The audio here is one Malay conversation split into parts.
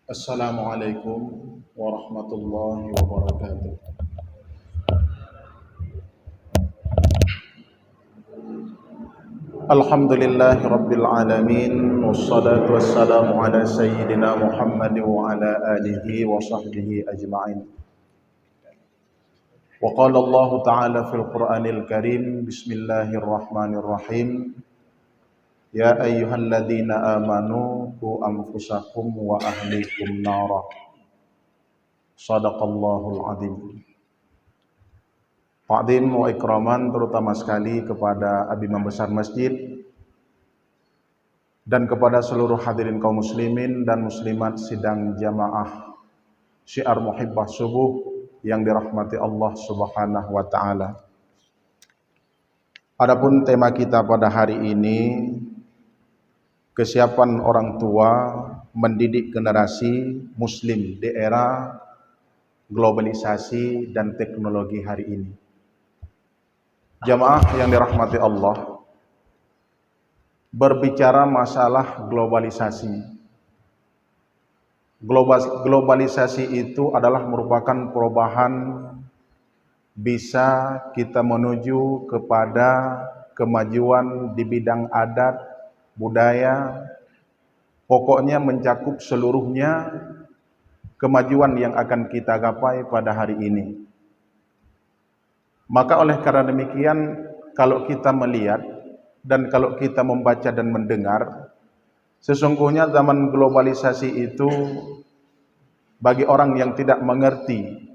Assalamualaikum warahmatullahi wabarakatuh. Alhamdulillahi rabbil alamin, wassalatu wassalamu ala sayyidina Muhammad wa ala alihi wa sahbihi ajma'in. Wa qala Allah ta'ala fil Qur'anil Karim, bismillahirrahmanirrahim. Ya ayyuhalladzina amanu qu anfusakum wa ahlikum nara. Shadaqallahul adzim. Ta'zim wa ikraman terutama sekali kepada Imam Besar Masjid dan kepada seluruh hadirin kaum muslimin dan muslimat sidang jamaah Syiar Muhibbah Subuh yang dirahmati Allah Subhanahu wa taala. Adapun tema kita pada hari ini, kesiapan orang tua mendidik generasi muslim di era globalisasi dan teknologi hari ini. Jamaah yang dirahmati Allah, berbicara masalah globalisasi. Globalisasi itu adalah merupakan perubahan, bisa kita menuju kepada kemajuan di bidang adat, budaya, pokoknya mencakup seluruhnya kemajuan yang akan kita gapai pada hari ini. Maka oleh karena demikian, kalau kita melihat dan kalau kita membaca dan mendengar, sesungguhnya zaman globalisasi itu bagi orang yang tidak mengerti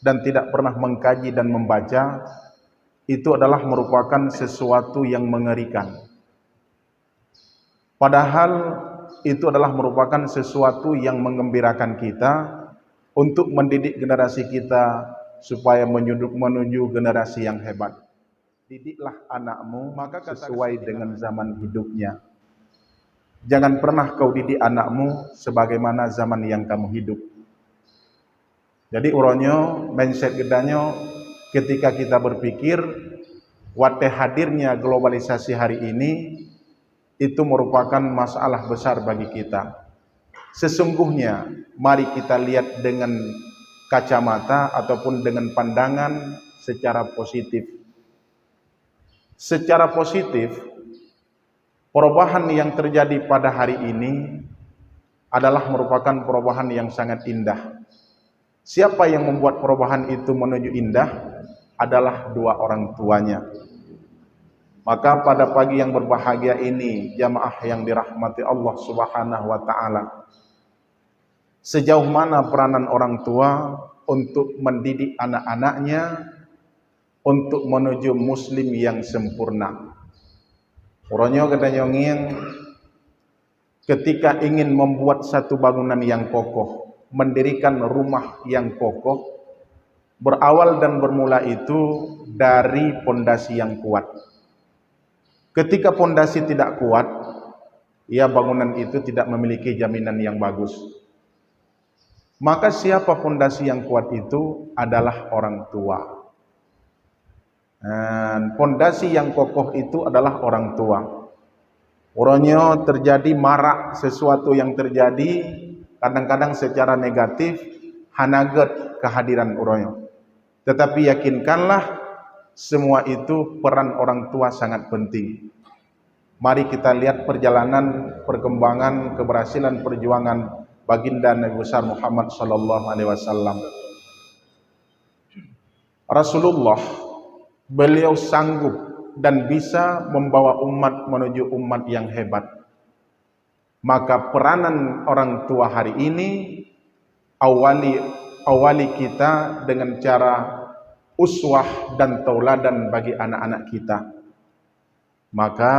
dan tidak pernah mengkaji dan membaca, itu adalah merupakan sesuatu yang mengerikan. Padahal itu adalah merupakan sesuatu yang mengembirakan kita untuk mendidik generasi kita supaya menuju generasi yang hebat. Didiklah anakmu maka sesuai dengan zaman hidupnya. Jangan pernah kau didik anakmu sebagaimana zaman yang kamu hidup. Jadi uronyo, mindset gedanya ketika kita berpikir wate hadirnya globalisasi hari ini itu merupakan masalah besar bagi kita. Sesungguhnya mari kita lihat dengan kacamata ataupun dengan pandangan secara positif. Secara positif, perubahan yang terjadi pada hari ini adalah merupakan perubahan yang sangat indah. Siapa yang membuat perubahan itu menuju indah adalah dua orang tuanya. Maka pada pagi yang berbahagia ini, jamaah yang dirahmati Allah Subhanahu wa taala, sejauh mana peranan orang tua untuk mendidik anak-anaknya untuk menuju muslim yang sempurna. Uronyo katanya ngin, ketika ingin membuat satu bangunan yang kokoh, mendirikan rumah yang kokoh, berawal dan bermula itu dari pondasi yang kuat. Ketika pondasi tidak kuat, ya bangunan itu tidak memiliki jaminan yang bagus. Maka siapa pondasi yang kuat itu adalah orang tua. Dan pondasi yang kokoh itu adalah orang tua. Uronyo terjadi marak sesuatu yang terjadi kadang-kadang secara negatif hanaget kehadiran uronyo. Tetapi yakinkanlah semua itu peran orang tua sangat penting. Mari kita lihat perjalanan, perkembangan, keberhasilan perjuangan baginda Nabi besar Muhammad sallallahu alaihi wasallam. Rasulullah, beliau sanggup dan bisa membawa umat menuju umat yang hebat. Maka peranan orang tua hari ini awali kita dengan cara uswah dan tauladan bagi anak-anak kita. Maka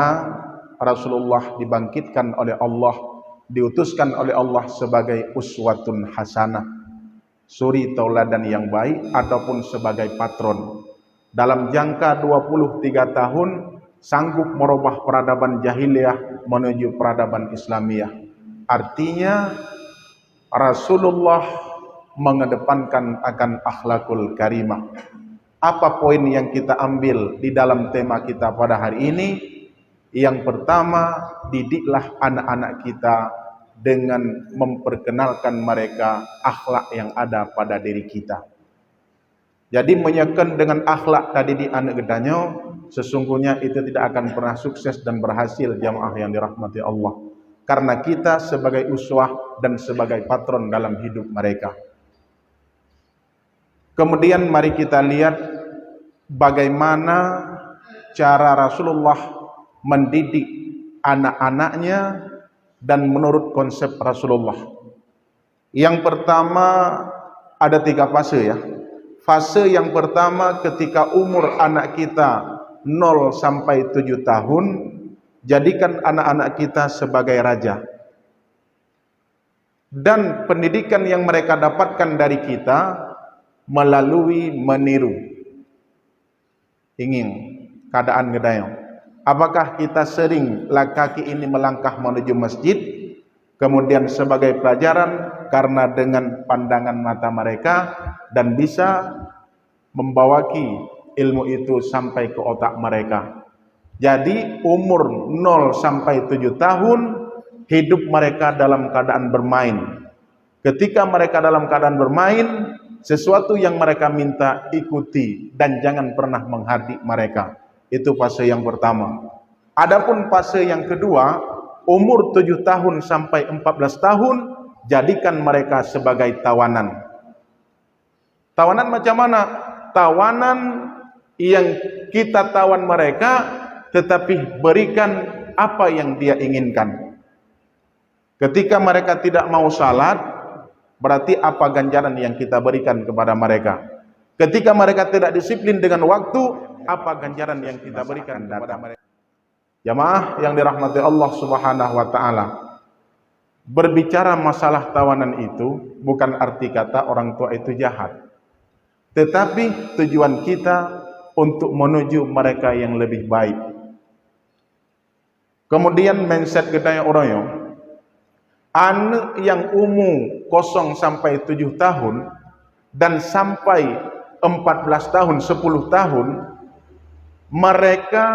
Rasulullah dibangkitkan oleh Allah, diutuskan oleh Allah sebagai uswatun hasanah, suri tauladan yang baik ataupun sebagai patron. Dalam jangka 23 tahun sanggup merubah peradaban jahiliyah menuju peradaban Islamiyah. Artinya Rasulullah mengedepankan akan akhlakul karimah. Apa poin yang kita ambil di dalam tema kita pada hari ini? Yang pertama, didiklah anak-anak kita dengan memperkenalkan mereka akhlak yang ada pada diri kita. Jadi menyekan dengan akhlak tadi di anak gedanya, sesungguhnya itu tidak akan pernah sukses dan berhasil jamaah yang dirahmati Allah. Karena kita sebagai uswah dan sebagai patron dalam hidup mereka. Kemudian mari kita lihat bagaimana cara Rasulullah mendidik anak-anaknya dan menurut konsep Rasulullah. Yang pertama ada 3 fase ya. Fase yang pertama ketika umur anak kita 0 sampai 7 tahun, jadikan anak-anak kita sebagai raja. Dan pendidikan yang mereka dapatkan dari kita melalui meniru. Ingin keadaan gedayang. Apakah kita sering kaki ini melangkah menuju masjid, kemudian sebagai pelajaran karena dengan pandangan mata mereka dan bisa membawaki ilmu itu sampai ke otak mereka. Jadi umur 0 sampai 7 tahun hidup mereka dalam keadaan bermain. Ketika mereka dalam keadaan bermain, sesuatu yang mereka minta ikuti dan jangan pernah menghardik mereka. Itu fase yang pertama. Adapun fase yang kedua, umur 7 tahun sampai 14 tahun, jadikan mereka sebagai tawanan. Tawanan macam mana? Tawanan yang kita tawan mereka, tetapi berikan apa yang dia inginkan. Ketika mereka tidak mau salat, berarti apa ganjaran yang kita berikan kepada mereka. Ketika mereka tidak disiplin dengan waktu, apa ganjaran yang kita berikan kepada mereka. Jamaah yang dirahmati Allah Subhanahu wa taala. Berbicara masalah tawanan itu bukan arti kata orang tua itu jahat. Tetapi tujuan kita untuk menuju mereka yang lebih baik. Kemudian mindset kita yang orangnya, anak yang umur 0 sampai 7 tahun dan sampai 14 tahun, 10 tahun, mereka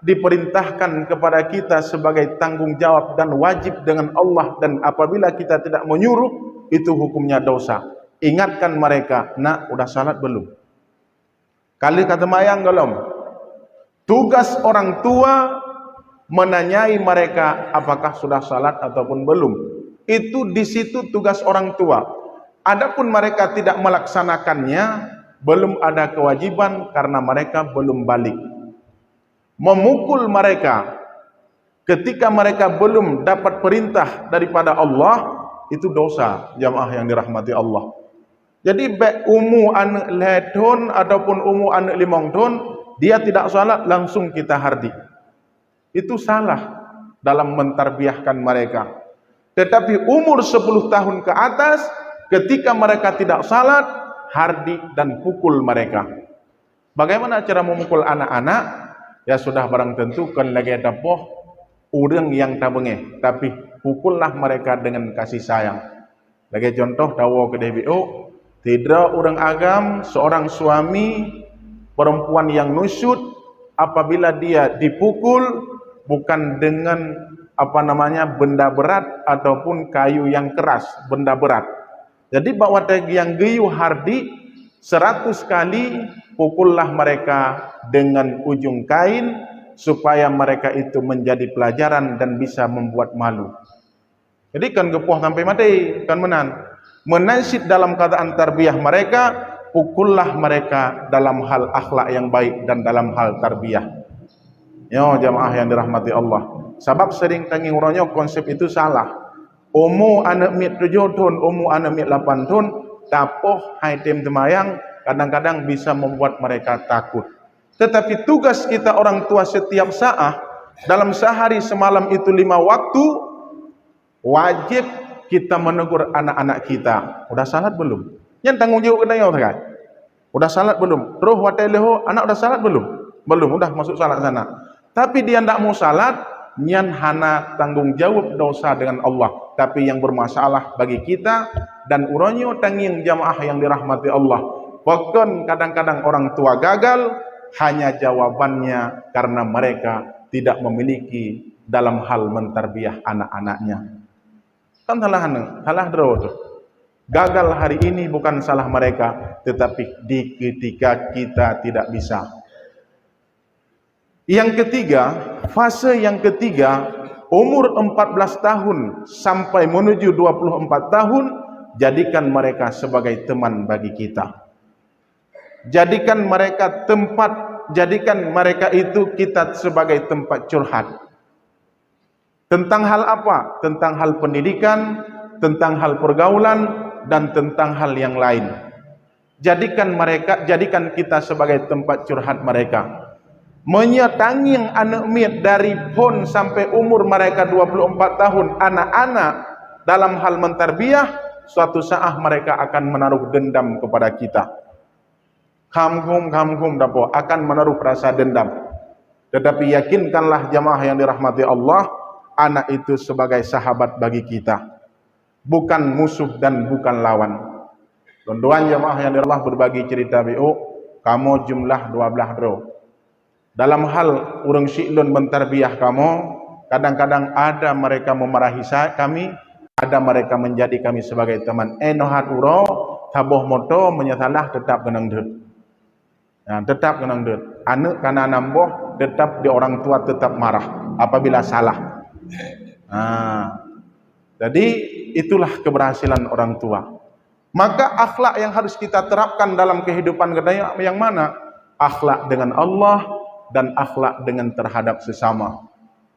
diperintahkan kepada kita sebagai tanggung jawab dan wajib dengan Allah, dan apabila kita tidak menyuruh, itu hukumnya dosa. Ingatkan mereka, nak, udah salat belum? Kali kata mayang belum? Tugas orang tua menanyai mereka apakah sudah salat ataupun belum. Itu di situ tugas orang tua. Adapun mereka tidak melaksanakannya, belum ada kewajiban karena mereka belum balik. Memukul mereka ketika mereka belum dapat perintah daripada Allah, itu dosa, jamaah yang dirahmati Allah. Jadi baik umur anak ledon ataupun umur anak 5 tahun, dia tidak salat langsung kita hardik. Itu salah dalam mentarbiahkan mereka. Tetapi umur 10 tahun ke atas, ketika mereka tidak salat, hardik dan pukul mereka. Bagaimana cara memukul anak-anak? Ya sudah barang tentu kan lagi dapoh orang yang tabenge, tapi pukullah mereka dengan kasih sayang. Lagi contoh dawa ke DBO, tidak orang agam, seorang suami perempuan yang nusyud, apabila dia dipukul bukan dengan benda berat ataupun kayu yang keras, benda berat. Jadi bawa yang geyu hardi 100 kali, pukullah mereka dengan ujung kain supaya mereka itu menjadi pelajaran dan bisa membuat malu. Jadi kan gepoh sampai mati, kan menasid dalam keadaan tarbiyah mereka, pukullah mereka dalam hal akhlak yang baik dan dalam hal tarbiyah. Yo jamaah yang dirahmati Allah. Sebab sering tangi orangnya konsep itu salah. Umur anak mit 7 tahun, umur anak mit 8 tahun, tapoh hai tim temayang, kadang-kadang bisa membuat mereka takut. Tetapi tugas kita orang tua setiap saat, dalam sehari semalam itu 5 waktu, wajib kita menegur anak-anak kita. Udah salat belum? Yang tanggung jawab kita kan? Udah salat belum? Terus wateleho, anak udah salat belum? Belum, udah masuk salat sana. Tapi dia tidak mau salat, nyan hana tanggung jawab dosa dengan Allah. Tapi yang bermasalah bagi kita dan uronyo tanging jamaah yang dirahmati Allah. Bahkan kadang-kadang orang tua gagal, hanya jawabannya karena mereka tidak memiliki dalam hal mentarbiah anak-anaknya. Kan salah draw tu. Gagal hari ini bukan salah mereka, tetapi di ketika kita tidak bisa. Yang ketiga, fase yang ketiga, umur 14 tahun sampai menuju 24 tahun, jadikan mereka sebagai teman bagi kita. Jadikan mereka itu kita sebagai tempat curhat. Tentang hal apa? Tentang hal pendidikan, tentang hal pergaulan, dan tentang hal yang lain. Jadikan kita sebagai tempat curhat mereka. Menyatangi anak miat dari pon sampai umur mereka 24 tahun, anak-anak dalam hal mentarbiyah, suatu saat mereka akan menaruh dendam kepada kita. Kamhum dapo akan menaruh rasa dendam. Tetapi yakinkanlah jamaah yang dirahmati Allah, anak itu sebagai sahabat bagi kita, bukan musuh dan bukan lawan. Tuan-tuan jamaah yang dirahmati Allah, berbagi cerita BO, kamu jumlah 12 draw. Dalam hal urang syi'lun mentarbiyah kamu, kadang-kadang ada mereka memarahi kami, ada mereka menjadi kami sebagai teman. Nohat uro, taboh moto menyesalah tetap genang dut. Nah, tetap genang dut. Anak karena namboh, tetap di orang tua tetap marah apabila salah. Nah, jadi itulah keberhasilan orang tua. Maka akhlak yang harus kita terapkan dalam kehidupan kita yang mana? Akhlak dengan Allah dan akhlak dengan terhadap sesama.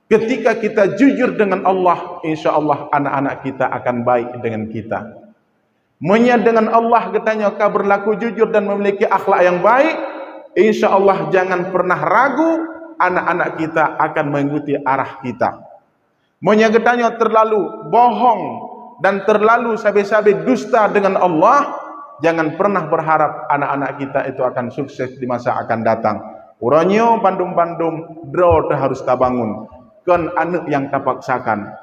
Ketika kita jujur dengan Allah, insya Allah anak-anak kita akan baik dengan kita. Dengan Allah katanya kau berlaku jujur dan memiliki akhlak yang baik, insya Allah jangan pernah ragu anak-anak kita akan mengikuti arah kita. Katanya terlalu bohong dan terlalu sabe-sabe dusta dengan Allah, jangan pernah berharap anak-anak kita itu akan sukses di masa akan datang. Uranyo bandum-bandum draw harus tabangun. Kan anak yang tapaksakan.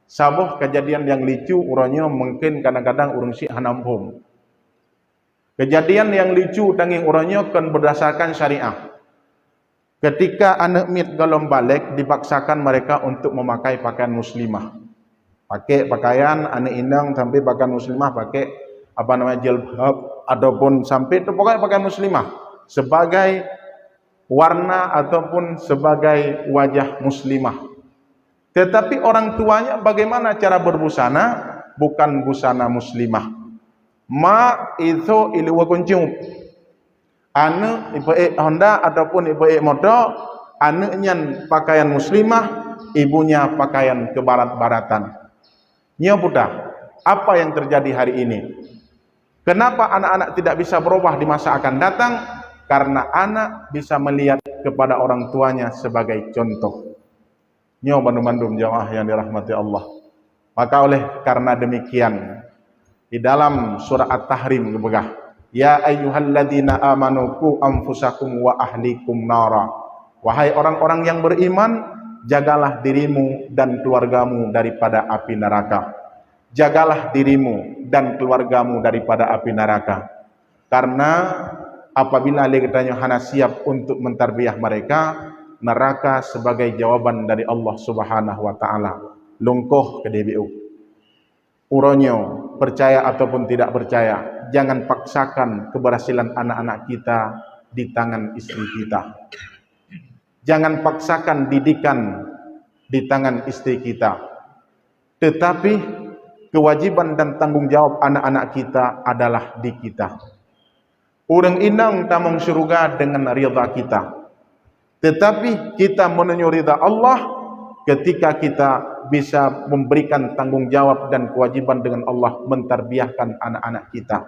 Sabuh kejadian yang lucu uranyo mungkin kadang-kadang urang si hanampum. Kejadian yang lucu tanging uranyo kan berdasarkan syariah. Ketika anak mit galom balik dipaksakan mereka untuk memakai pakaian muslimah. Pakai pakaian anak inang sampai pakaian muslimah, pakai jilbab ataupun sampai itu pokoknya pakaian muslimah sebagai warna ataupun sebagai wajah muslimah. Tetapi orang tuanya bagaimana cara berbusana? Bukan busana muslimah. Ma itu iliwa kuncium. Anu ibu Honda ataupun ibu motor, anaknya pakaian muslimah, ibunya pakaian kebarat-baratan. Nyo budak, apa yang terjadi hari ini? Kenapa anak-anak tidak bisa berubah di masa akan datang? Karena anak bisa melihat kepada orang tuanya sebagai contoh. Nyo bandum-bandum jamaah yang dirahmati Allah. Maka oleh karena demikian, di dalam surah At-Tahrim gebegah, ya ayyuhalladzina amanu qu anfusakum wa ahlikum nara. Wahai orang-orang yang beriman, jagalah dirimu dan keluargamu daripada api neraka. Jagalah dirimu dan keluargamu daripada api neraka. Karena apabila kita hanya siap untuk mentarbiyah mereka, neraka sebagai jawaban dari Allah Subhanahu wa taala. Lungkoh ke DBU. Uronyo, percaya ataupun tidak percaya, jangan paksakan keberhasilan anak-anak kita di tangan istri kita. Jangan paksakan didikan di tangan istri kita. Tetapi kewajiban dan tanggung jawab anak-anak kita adalah di kita. Orang inang tamang syurga dengan ridha kita. Tetapi kita menuju ridha Allah ketika kita bisa memberikan tanggung jawab dan kewajiban dengan Allah mentarbiyahkan anak-anak kita.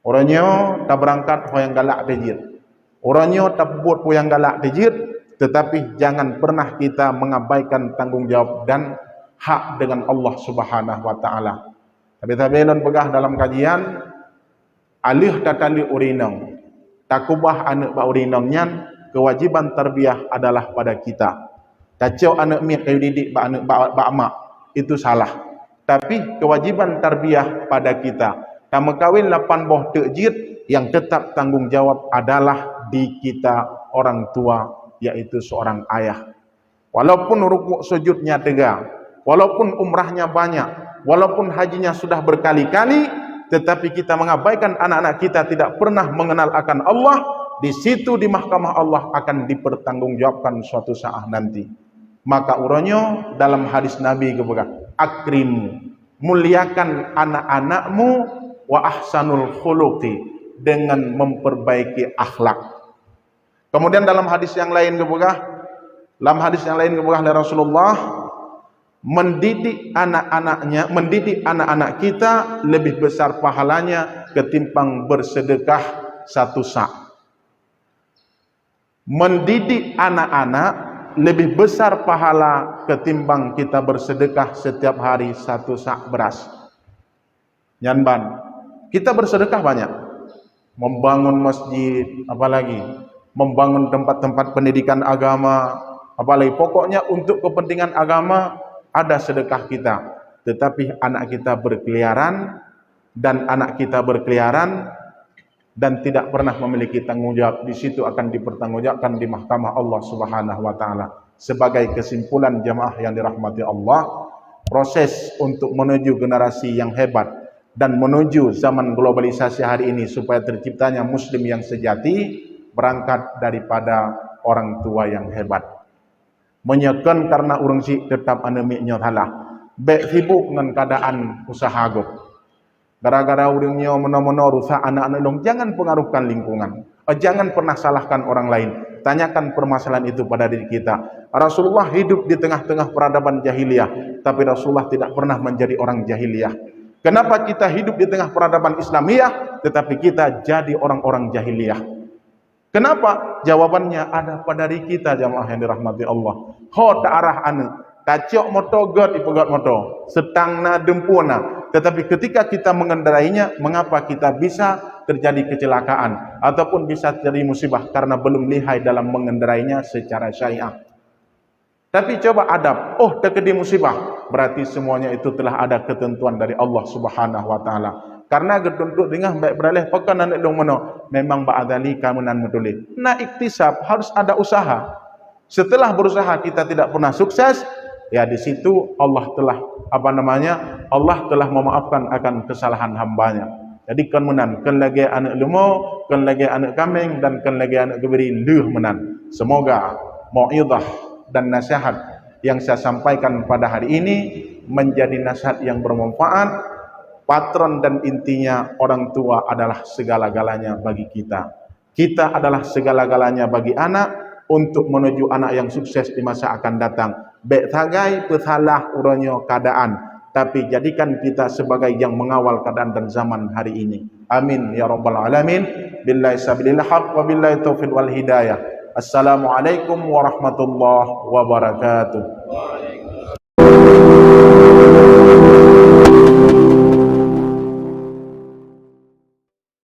Orangnya tak berangkat hoyang galak dejir. Orangnya tak buat hoyang galak dejir, tetapi jangan pernah kita mengabaikan tanggung jawab dan hak dengan Allah Subhanahu wa taala. Tapi lon pegah dalam kajian alih tatali urinong. Takubah anak ba urinongnya, kewajiban tarbiyah adalah pada kita. Kacau anak miak kayu didik ba anak ba mak, itu salah. Tapi kewajiban tarbiyah pada kita. Kamu kawin 8 boh tekjid, yang tetap tanggung jawab adalah di kita orang tua, yaitu seorang ayah. Walaupun rukuk sujudnya tegak, walaupun umrahnya banyak, walaupun hajinya sudah berkali-kali, tetapi kita mengabaikan anak-anak kita tidak pernah mengenal akan Allah, di situ di mahkamah Allah akan dipertanggungjawabkan suatu saat nanti. Maka uronyo dalam hadis Nabi kebegar, akrim, muliakan anak-anakmu, wa ahsanul khuluqi, dengan memperbaiki akhlak. Kemudian dalam hadis yang lain kebegar dari Rasulullah, mendidik anak-anak kita lebih besar pahalanya ketimbang bersedekah satu sa'. Mendidik anak-anak lebih besar pahala ketimbang kita bersedekah setiap hari satu sa' beras. Nyanban, kita bersedekah banyak, membangun masjid, apalagi membangun tempat-tempat pendidikan agama, apalagi pokoknya untuk kepentingan agama ada sedekah kita. Tetapi anak kita berkeliaran dan tidak pernah memiliki tanggung jawab, di situ akan dipertanggungjawabkan di mahkamah Allah Subhanahu wa taala. Sebagai kesimpulan jamaah yang dirahmati Allah, proses untuk menuju generasi yang hebat dan menuju zaman globalisasi hari ini supaya terciptanya muslim yang sejati berangkat daripada orang tua yang hebat. Menyekan karena urang si tetap anemiknya salah. Baik sibuk dengan keadaan usaha gop. Gara-gara urangnya meno-meno rusak anak-anak dong, jangan pengaruhkan lingkungan. Jangan pernah salahkan orang lain. Tanyakan permasalahan itu pada diri kita. Rasulullah hidup di tengah-tengah peradaban jahiliyah, tapi Rasulullah tidak pernah menjadi orang jahiliyah. Kenapa kita hidup di tengah peradaban Islamiyah, tetapi kita jadi orang-orang jahiliyah? Kenapa? Jawabannya ada pada diri kita, jamaah yang dirahmati Allah. Ho ta'arah anu, kacok moto god ipegot moto, setangna dempuna. Tetapi ketika kita mengendarainya, mengapa kita bisa terjadi kecelakaan ataupun bisa terjadi musibah? Karena belum lihai dalam mengendarainya secara syariah. Tapi coba adab, oh terjadi musibah, berarti semuanya itu telah ada ketentuan dari Allah Subhanahu wa taala. Karena gedunduk dengan baik beralih pekan anak dong meno, memang ba'adali kamunan muduli. Nah, iktisab harus ada usaha. Setelah berusaha kita tidak pernah sukses, ya di situ Allah telah Allah telah memaafkan akan kesalahan hambanya. Jadi kan menan, kan lagi anak lemo, kan lagi anak kambing, dan kan lagi anak geberi luh menan. Semoga mau'izah dan nasihat yang saya sampaikan pada hari ini menjadi nasihat yang bermanfaat. Patron dan intinya, orang tua adalah segala-galanya bagi kita. Kita adalah segala-galanya bagi anak untuk menuju anak yang sukses di masa akan datang. Baik tagai pesalah uronyo keadaan, tapi jadikan kita sebagai yang mengawal keadaan dan zaman hari ini. Amin ya rabbal alamin. Billahi sabilil haq wa billahi taufiq wal hidayah. Assalamualaikum warahmatullahi wabarakatuh.